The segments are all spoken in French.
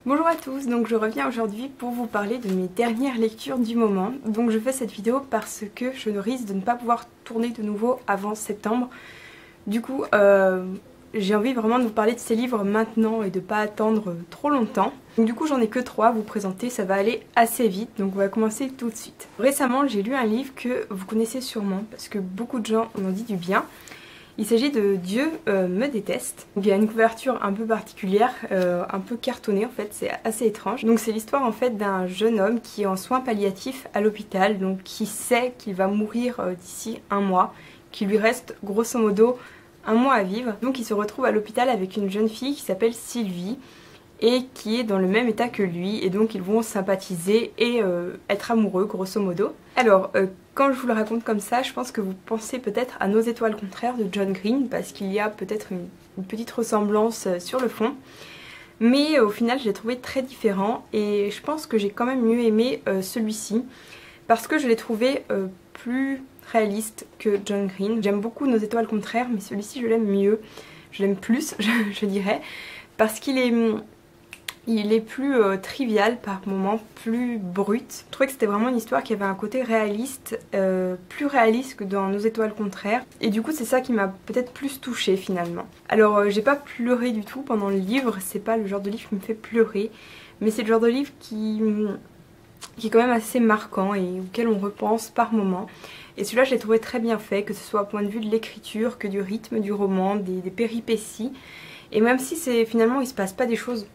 Bonjour à tous, donc je reviens aujourd'hui pour vous parler de mes dernières lectures du moment. Donc je fais cette vidéo parce que je risque de ne pas pouvoir tourner de nouveau avant septembre. Du coup, j'ai envie vraiment de vous parler de ces livres maintenant et de pas attendre trop longtemps. Donc du coup j'en ai que 3 à vous présenter, ça va aller assez vite, donc on va commencer tout de suite. Récemment j'ai lu un livre que vous connaissez sûrement parce que beaucoup de gens en ont dit du bien. Il s'agit de Dieu me déteste. Il y a une couverture un peu particulière, un peu cartonnée en fait, c'est assez étrange. Donc c'est l'histoire en fait d'un jeune homme qui est en soins palliatifs à l'hôpital, donc qui sait qu'il va mourir d'ici un mois, qu'il lui reste grosso modo un mois à vivre. Donc il se retrouve à l'hôpital avec une jeune fille qui s'appelle Sylvie et qui est dans le même état que lui, et donc ils vont sympathiser et être amoureux grosso modo. Alors quand je vous le raconte comme ça, je pense que vous pensez peut-être à Nos étoiles contraires de John Green, parce qu'il y a peut-être une petite ressemblance sur le fond. Mais au final je l'ai trouvé très différent et je pense que j'ai quand même mieux aimé celui-ci, parce que je l'ai trouvé plus réaliste que John Green. J'aime beaucoup Nos étoiles contraires, mais celui-ci je l'aime mieux, je l'aime plus je dirais, parce qu'il est... Il est plus trivial par moments, plus brut. Je trouvais que c'était vraiment une histoire qui avait un côté réaliste, plus réaliste que dans Nos étoiles contraires. Et du coup c'est ça qui m'a peut-être plus touchée finalement. Alors j'ai pas pleuré du tout pendant le livre, c'est pas le genre de livre qui me fait pleurer. Mais c'est le genre de livre qui est quand même assez marquant et auquel on repense par moments. Et celui-là je l'ai trouvé très bien fait, que ce soit au point de vue de l'écriture, que du rythme du roman, des péripéties. Et même si finalement il se passe pas des choses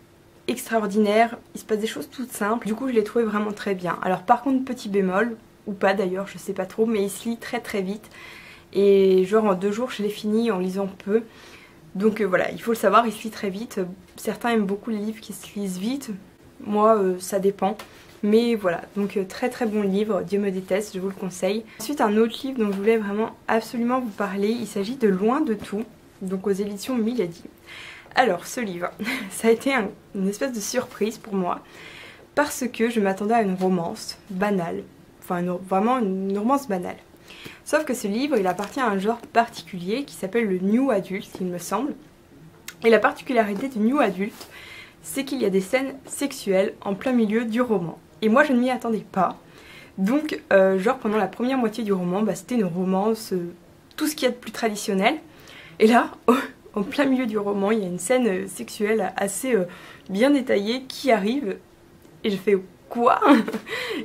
extraordinaire, il se passe des choses toutes simples, du coup je l'ai trouvé vraiment très bien. Alors par contre petit bémol, ou pas d'ailleurs, je sais pas trop, mais il se lit très très vite et genre en 2 jours je l'ai fini en lisant peu, donc voilà, il faut le savoir, il se lit très vite. Certains aiment beaucoup les livres qui se lisent vite, moi ça dépend, mais voilà, donc très très bon livre, Dieu me déteste, je vous le conseille. Ensuite un autre livre dont je voulais vraiment absolument vous parler, il s'agit de Loin de tout, donc aux éditions Milady. Alors ce livre, ça a été une espèce de surprise pour moi, parce que je m'attendais à une romance banale, enfin vraiment une romance banale. Sauf que ce livre il appartient à un genre particulier qui s'appelle le New Adult il me semble. Et la particularité du New Adult, c'est qu'il y a des scènes sexuelles en plein milieu du roman. Et moi je ne m'y attendais pas, donc genre pendant la première moitié du roman, c'était une romance, tout ce qu'il y a de plus traditionnel. Et là... en plein milieu du roman, il y a une scène sexuelle assez bien détaillée qui arrive et je fais quoi?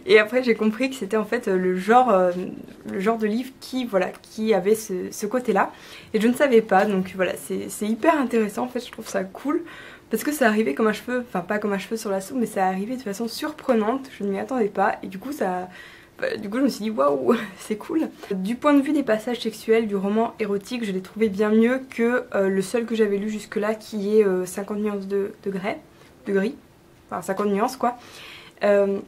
Et après j'ai compris que c'était en fait le genre de livre qui avait ce côté-là et je ne savais pas, donc voilà, c'est hyper intéressant en fait, je trouve ça cool parce que ça arrivait comme un cheveu, enfin pas comme un cheveu sur la soupe, mais ça arrivait de façon surprenante, je ne m'y attendais pas et du coup je me suis dit waouh, c'est cool. Du point de vue des passages sexuels du roman érotique, je l'ai trouvé bien mieux que le seul que j'avais lu jusque là qui est 50 nuances de gris, enfin 50 nuances quoi. Je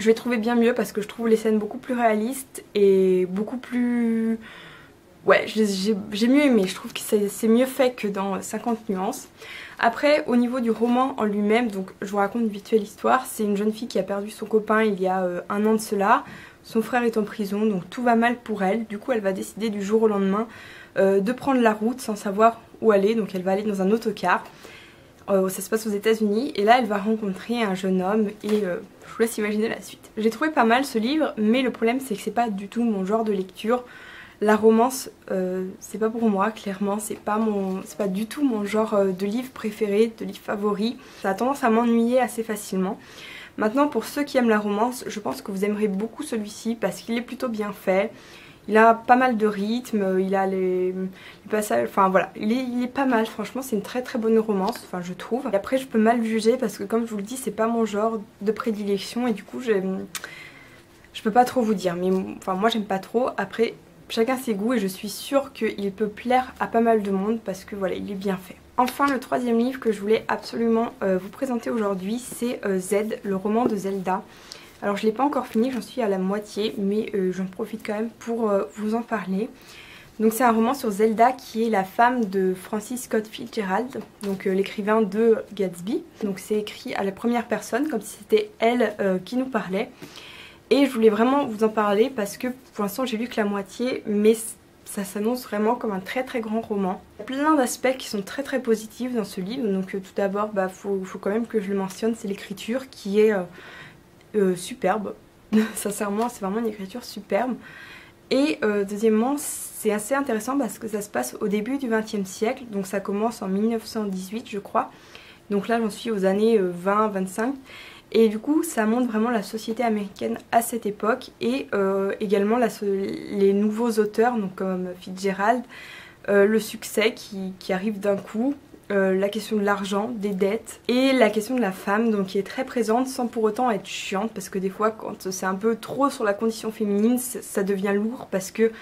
l'ai trouvé bien mieux parce que je trouve les scènes beaucoup plus réalistes et beaucoup plus... Ouais, j'ai mieux aimé, je trouve que c'est mieux fait que dans 50 nuances. Après, au niveau du roman en lui-même, donc je vous raconte vite fait l'histoire, c'est une jeune fille qui a perdu son copain il y a 1 an de cela, son frère est en prison, donc tout va mal pour elle, du coup elle va décider du jour au lendemain de prendre la route sans savoir où aller, donc elle va aller dans un autocar, ça se passe aux États-Unis et là elle va rencontrer un jeune homme et je vous laisse imaginer la suite. J'ai trouvé pas mal ce livre, mais le problème c'est que c'est pas du tout mon genre de lecture. La romance, c'est pas pour moi, clairement, c'est pas du tout mon genre de livre préféré, de livre favori. Ça a tendance à m'ennuyer assez facilement. Maintenant, pour ceux qui aiment la romance, je pense que vous aimerez beaucoup celui-ci parce qu'il est plutôt bien fait. Il a pas mal de rythme, il a les passages, enfin voilà, il est pas mal, franchement c'est une très très bonne romance, enfin je trouve. Et après je peux mal juger parce que comme je vous le dis, c'est pas mon genre de prédilection et du coup je peux pas trop vous dire, mais enfin moi j'aime pas trop. Après chacun ses goûts et je suis sûre qu'il peut plaire à pas mal de monde parce que voilà, il est bien fait. Enfin, le 3e livre que je voulais absolument vous présenter aujourd'hui, c'est Z, le roman de Zelda. Alors je l'ai pas encore fini, j'en suis à la moitié, mais j'en profite quand même pour vous en parler. Donc c'est un roman sur Zelda qui est la femme de Francis Scott Fitzgerald, donc l'écrivain de Gatsby. Donc c'est écrit à la première personne, comme si c'était elle qui nous parlait. Et je voulais vraiment vous en parler parce que pour l'instant j'ai lu que la moitié, mais ça s'annonce vraiment comme un très très grand roman. Il y a plein d'aspects qui sont très très positifs dans ce livre. Donc tout d'abord, faut quand même que je le mentionne, c'est l'écriture qui est superbe. Sincèrement, c'est vraiment une écriture superbe. Et deuxièmement, c'est assez intéressant parce que ça se passe au début du XXe siècle. Donc ça commence en 1918 je crois. Donc là j'en suis aux années 20-25. Et du coup ça montre vraiment la société américaine à cette époque. Et également les nouveaux auteurs, donc comme Fitzgerald, le succès qui arrive d'un coup. La question de l'argent, des dettes et la question de la femme, donc qui est très présente sans pour autant être chiante, parce que des fois quand c'est un peu trop sur la condition féminine ça devient lourd parce que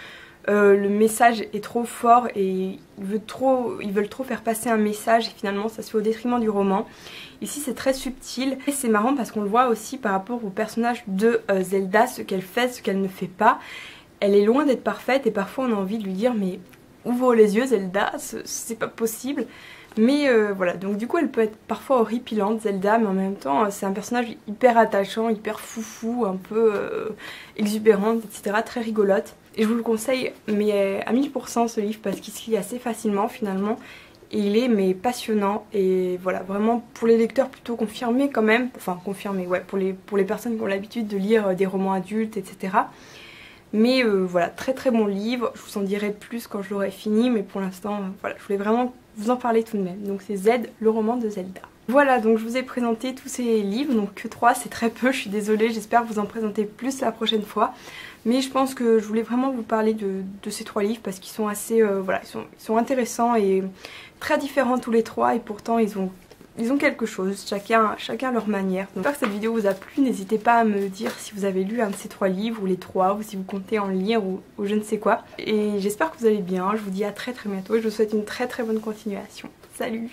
le message est trop fort et ils veulent trop faire passer un message et finalement ça se fait au détriment du roman. Ici c'est très subtil et c'est marrant parce qu'on le voit aussi par rapport au personnage de Zelda, ce qu'elle fait, ce qu'elle ne fait pas. Elle est loin d'être parfaite et parfois on a envie de lui dire mais ouvre les yeux Zelda, c'est pas possible. Mais voilà, donc du coup elle peut être parfois horripilante Zelda, mais en même temps c'est un personnage hyper attachant, hyper foufou, un peu exubérante, etc. Très rigolote. Et je vous le conseille mais à 1000% ce livre parce qu'il se lit assez facilement finalement. Et il est passionnant et voilà, vraiment pour les lecteurs plutôt confirmés quand même. Enfin confirmés, ouais, pour les personnes qui ont l'habitude de lire des romans adultes, etc. Mais voilà, très très bon livre, je vous en dirai plus quand je l'aurai fini, mais pour l'instant, voilà, je voulais vraiment vous en parler tout de même. Donc c'est Z, le roman de Zelda. Voilà, donc je vous ai présenté tous ces livres, donc que 3, c'est très peu, je suis désolée, j'espère vous en présenter plus la prochaine fois. Mais je pense que je voulais vraiment vous parler de ces 3 livres parce qu'ils sont assez, voilà, ils sont intéressants et très différents tous les 3 et pourtant ils ont quelque chose, chacun à leur manière. Donc j'espère que cette vidéo vous a plu, n'hésitez pas à me dire si vous avez lu un de ces 3 livres ou les 3 ou si vous comptez en lire ou je ne sais quoi. Et j'espère que vous allez bien, je vous dis à très très bientôt et je vous souhaite une très très bonne continuation. Salut!